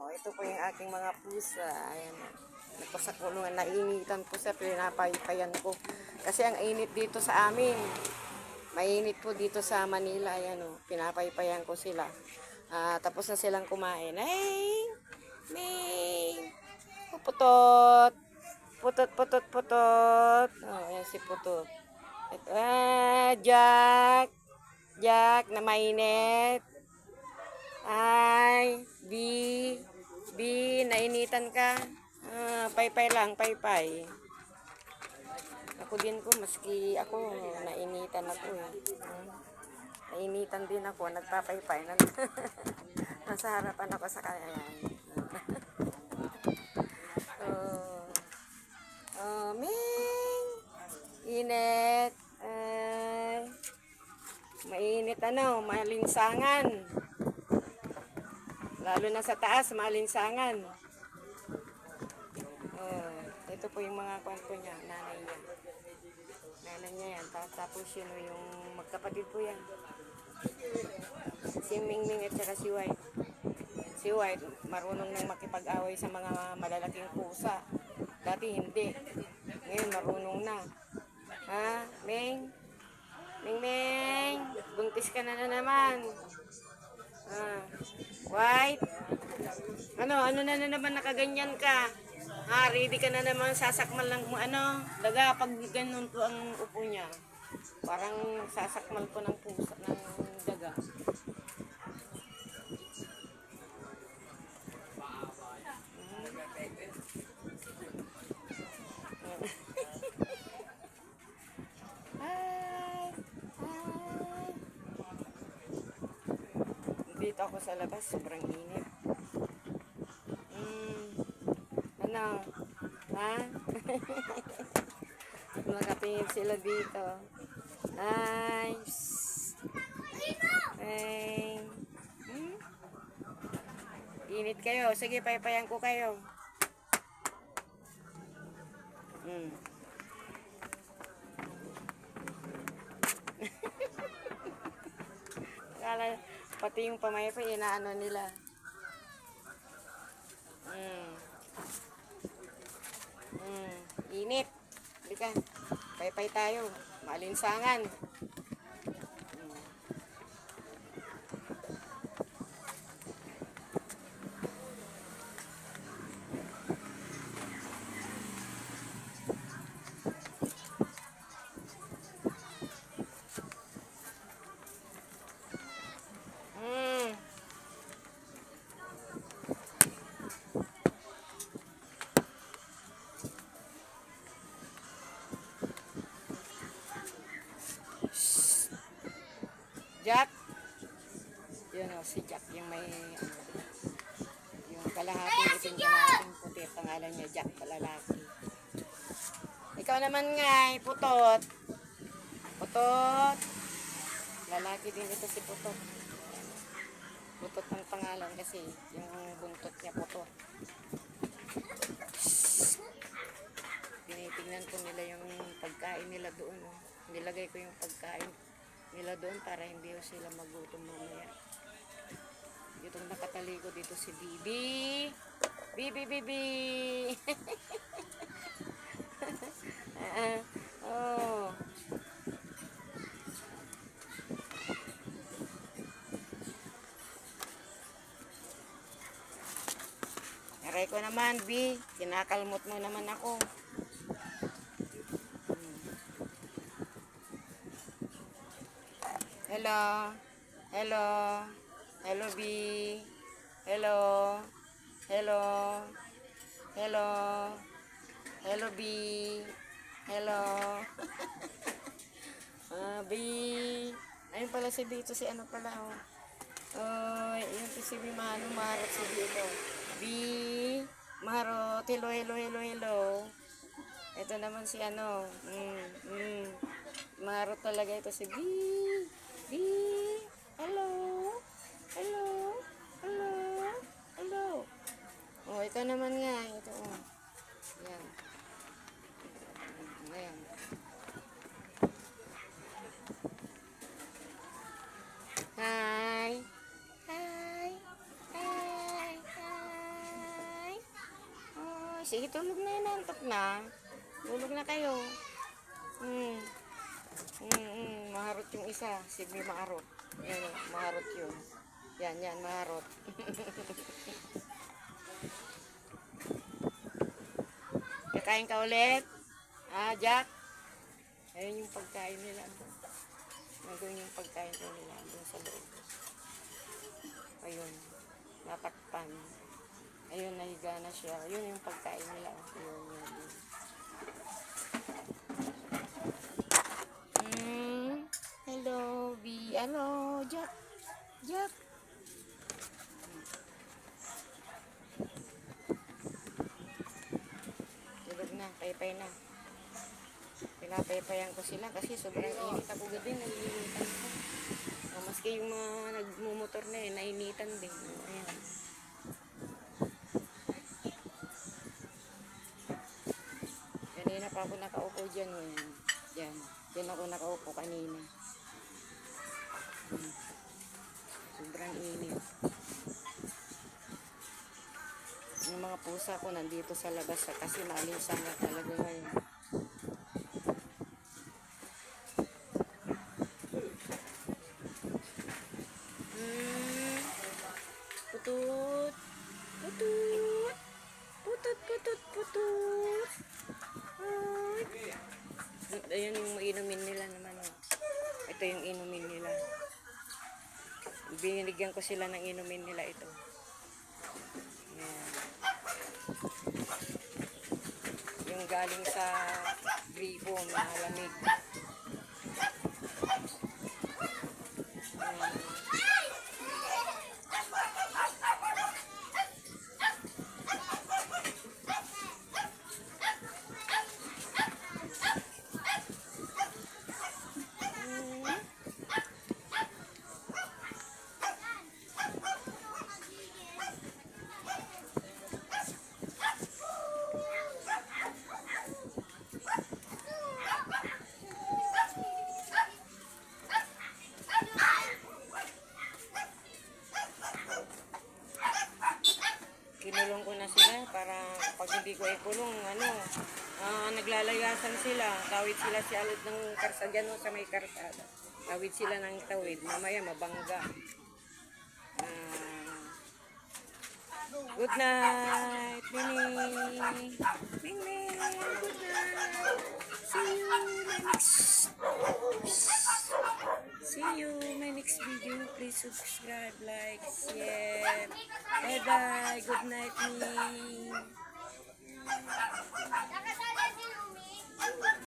Ito po yung aking mga pusa. Ayan. Ito sa kulungan. Nainitan po sa pinapaypayan ko. Kasi ang init dito sa amin. Mainit po dito sa Manila. Ayan o. Pinapaypayan ko sila. Tapos na silang kumain. Hey! Ming! Putot! Putot, putot, putot. Ayan si Putot. Ito, Jack! Jack, na mainit. Ay, B, nainitan ka. Paypay lang, paypay. Ako din ko, maski ako, nainitan ako eh. Nainitan din ako, nagpapaypay. Nasa harapan ako sa kanya. Ming! Init. Mainit malinsangan. Lalo na sa taas, malinsangan. Ito po yung mga kwento niya, nanay niya. Nanay niya yan. Tapos yun yung magkapatid po yan. Si Mingming at saka si White. Si White, marunong nang makipag-away sa mga malalaking pusa. Dati hindi. Ngayon, marunong na. Ha? Ming? Ming! Buntis ka na naman. White? Ano na naman nakaganyan ka? Ready ka na naman sasakmal ng daga pag ganun po ang upo niya. Parang sasakmal po ng pusa ng daga. Dito ako sa labas, sobrang init. Ano? Ha? Makatingin sila dito. Nice. Hey. Init kayo. Sige, paypayan ko kayo. Kala, pati yung pamaypay, inaano nila. Init. Halika. Paypay tayo. Malinsangan. Jack. Yun si Jack. Yung may yung kalahating itim, kalahating puti. Pangalan niya Jack, palalaki. Ikaw naman nga, Putot. Putot. Lalaki din ito si Putot. Putot ang pangalan kasi yung buntot niya Putot. Tinitingnan ko nila yung pagkain nila doon. Nilagay ko yung pagkain nila doon para hindi sila magutom mamaya. Itong nakataliko dito si Bibi. Bibi, Bibi. Oh. Aray ko naman, Bi. Kinakalmot mo naman ako. Hello. Hello. Hello, B. Hello. Hello. Hello. Hello, B. Hello. B. Ayun pala si dito, si ano pala, oh. Yun si B. Marot si dito. B. Marot. Hello, hello, hello, hello. Ito naman si ano. Marot talaga ito si B. B. Hello. Hello. Hello. Hello. Ito naman nga. Ito, Yan. Ayan. Hi. Hi. Hi. Hi. sige, tulog na yun. Antok na. Tulog na kayo. Maharot yung isa. Sige, maharot. Yan, maharot yun. Yan, maharot. Kakain ka ulit? Jack? Ayun yung pagkain nila. Nandun yung pagkain nila. Doon sa loob. Ayun. Natakpan. Ayun, nahiga na siya. Ayun yung pagkain nila. Ayun. Hello, B. Hello, Jack. Jack. Tulog na, paypay na. Pinapaypayan ko sila kasi sobrang init ako din. Nainitan ko. Maski yung mga nagmumotor na yun, nainitan din. Ayan. Kanina pa ako nakaupo dyan. Diyan. Diyan ako nakaupo kanina. Sobrang init. Yung mga pusa ko nandito sa labas kasi maalisan na talaga ngayon. Putut. Putut. Putut, putut, putut. Ayun yung inumin nila naman. Ito yung inumin nila. Binigyan ko sila ng inumin nila ito. Ayan. Yung galing sa gripo na lamig. Kinulong ko na sila para pag hindi ko ikulong, naglalayasan sila. Tawid sila si alod ng karsada, sa may karsada. Tawid sila ng tawid. Mamaya mabangga. Good night, Mimi. Mimi, good night. See you my next video. Please subscribe, like, share. Bye bye. Good night, Mimi.